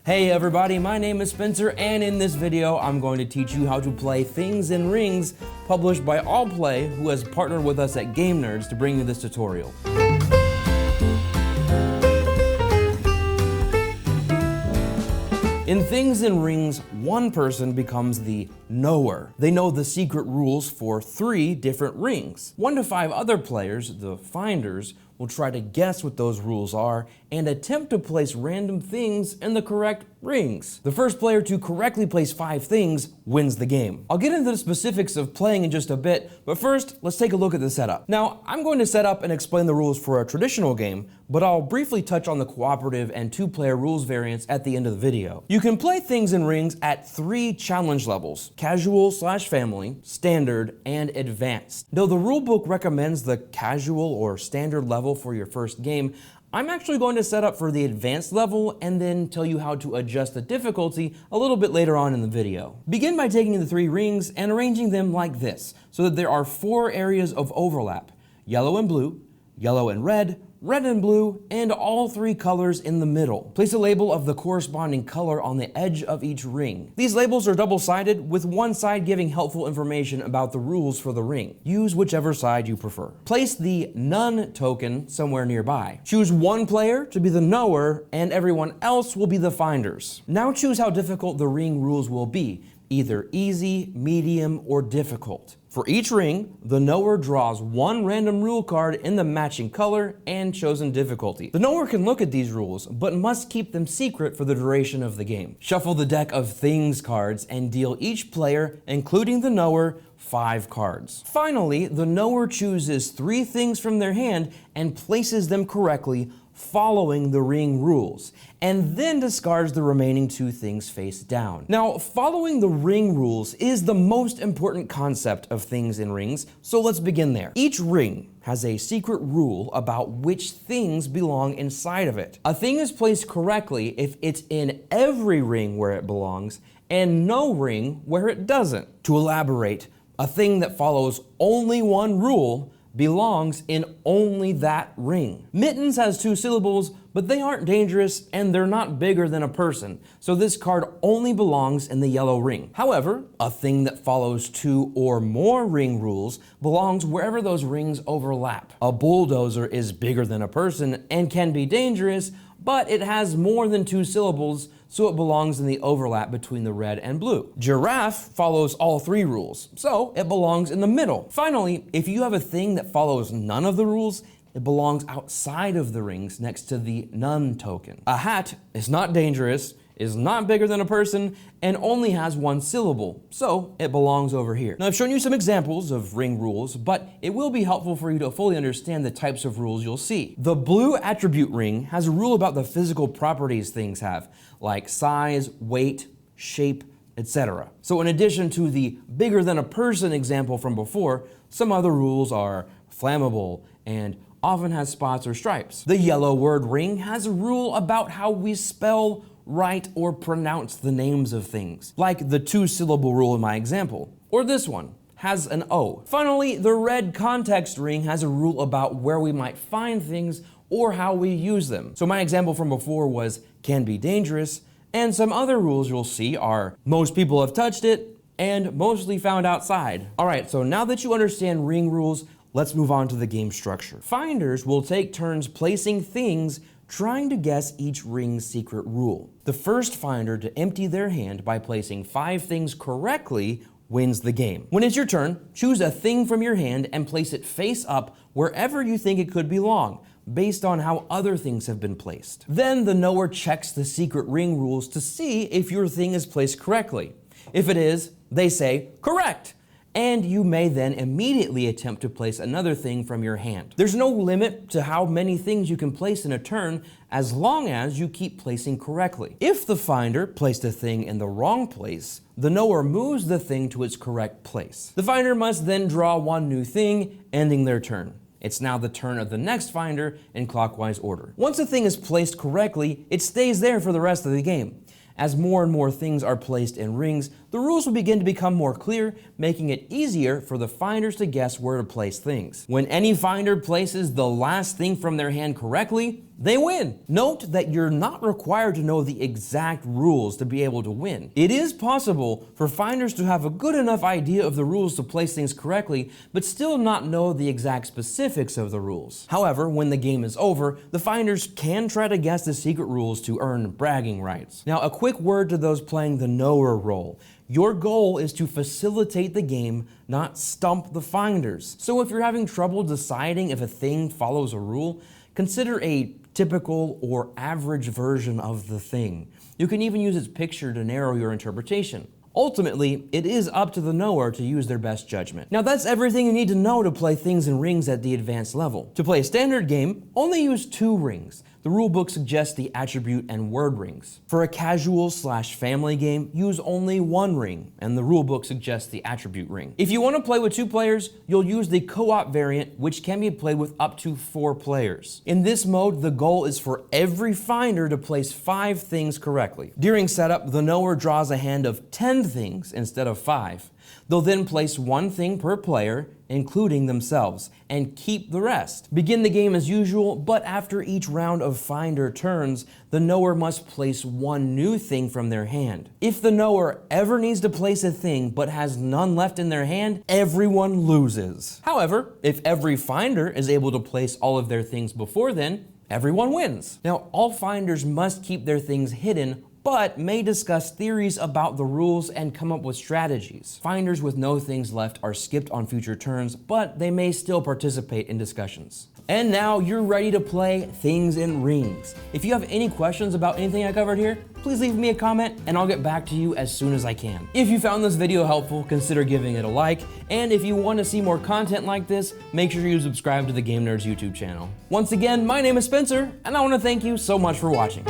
Hey everybody, my name is Spencer, and in this video, I'm going to teach you how to play Things in Rings, published by Allplay, who has partnered with us at Game Nerdz to bring you this tutorial. In Things in Rings, one person becomes the knower. They know the secret rules for 3 different rings. 1 to 5 other players, the finders, will try to guess what those rules are and attempt to place random things in the correct rings. The first player to correctly place 5 things wins the game. I'll get into the specifics of playing in just a bit, but first, let's take a look at the setup. Now, I'm going to set up and explain the rules for a traditional game, but I'll briefly touch on the cooperative and 2-player rules variants at the end of the video. You can play Things in Rings at 3 challenge levels: casual/family, standard, and advanced. Though the rulebook recommends the casual or standard level for your first game, I'm actually going to set up for the advanced level and then tell you how to adjust the difficulty a little bit later on in the video. Begin by taking the 3 rings and arranging them like this, so that there are 4 areas of overlap: yellow and blue, yellow and red, red and blue, and all 3 colors in the middle. Place a label of the corresponding color on the edge of each ring. These labels are double-sided, with one side giving helpful information about the rules for the ring. Use whichever side you prefer. Place the none token somewhere nearby. Choose one player to be the knower, and everyone else will be the finders. Now choose how difficult the ring rules will be, either easy, medium, or difficult. For each ring, the knower draws 1 random rule card in the matching color and chosen difficulty. The knower can look at these rules, but must keep them secret for the duration of the game. Shuffle the deck of things cards and deal each player, including the knower, 5 cards. Finally, the knower chooses 3 things from their hand and places them correctly, following the ring rules, and then discards the remaining 2 things face down. Now, following the ring rules is the most important concept of Things in Rings, so let's begin there. Each ring has a secret rule about which things belong inside of it. A thing is placed correctly if it's in every ring where it belongs, and no ring where it doesn't. To elaborate, a thing that follows only one rule belongs in only that ring. Mittens has 2 syllables, but they aren't dangerous and they're not bigger than a person, so this card only belongs in the yellow ring. However, a thing that follows 2 or more ring rules belongs wherever those rings overlap. A bulldozer is bigger than a person and can be dangerous, but it has more than 2 syllables, so it belongs in the overlap between the red and blue. Giraffe follows all 3 rules, so it belongs in the middle. Finally, if you have a thing that follows none of the rules, it belongs outside of the rings next to the none token. A hat is not dangerous, is not bigger than a person, and only has 1 syllable, so it belongs over here. Now, I've shown you some examples of ring rules, but it will be helpful for you to fully understand the types of rules you'll see. The blue attribute ring has a rule about the physical properties things have, like size, weight, shape, etc. So in addition to the bigger than a person example from before, some other rules are flammable and often has spots or stripes. The yellow word ring has a rule about how we spell, write, or pronounce the names of things, like the 2-syllable rule in my example, or this one has an O. Finally, the red context ring has a rule about where we might find things or how we use them. So my example from before was can be dangerous, and some other rules you'll see are most people have touched it and mostly found outside. All right, so now that you understand ring rules, let's move on to the game structure. Finders will take turns placing things, trying to guess each ring's secret rule. The first finder to empty their hand by placing 5 things correctly wins the game. When it's your turn, choose a thing from your hand and place it face up wherever you think it could belong, based on how other things have been placed. Then the knower checks the secret ring rules to see if your thing is placed correctly. If it is, they say, correct! And you may then immediately attempt to place another thing from your hand. There's no limit to how many things you can place in a turn, as long as you keep placing correctly. If the finder placed a thing in the wrong place, the knower moves the thing to its correct place. The finder must then draw 1 new thing, ending their turn. It's now the turn of the next finder in clockwise order. Once a thing is placed correctly, it stays there for the rest of the game. As more and more things are placed in rings, the rules will begin to become more clear, making it easier for the finders to guess where to place things. When any finder places the last thing from their hand correctly, they win. Note that you're not required to know the exact rules to be able to win. It is possible for finders to have a good enough idea of the rules to place things correctly, but still not know the exact specifics of the rules. However, when the game is over, the finders can try to guess the secret rules to earn bragging rights. Now, a quick word to those playing the knower role. Your goal is to facilitate the game, not stump the finders. So if you're having trouble deciding if a thing follows a rule, consider a typical or average version of the thing. You can even use its picture to narrow your interpretation. Ultimately, it is up to the knower to use their best judgment. Now that's everything you need to know to play things and rings at the advanced level. To play a standard game, only use 2 rings. The rulebook suggests the attribute and word rings. For a casual/family game, use only 1 ring, and the rulebook suggests the attribute ring. If you want to play with 2 players, you'll use the co-op variant, which can be played with up to 4 players. In this mode, the goal is for every finder to place 5 things correctly. During setup, the knower draws a hand of 10 things instead of 5. They'll then place 1 thing per player, including themselves, and keep the rest. Begin the game as usual, but after each round of finder turns, the knower must place 1 new thing from their hand. If the knower ever needs to place a thing but has none left in their hand, everyone loses. However, if every finder is able to place all of their things before then, everyone wins. Now, all finders must keep their things hidden, but may discuss theories about the rules and come up with strategies. Finders with no things left are skipped on future turns, but they may still participate in discussions. And now you're ready to play Things and Rings. If you have any questions about anything I covered here, please leave me a comment and I'll get back to you as soon as I can. If you found this video helpful, consider giving it a like, and if you want to see more content like this, make sure you subscribe to the Game Nerdz YouTube channel. Once again, my name is Spencer, and I want to thank you so much for watching.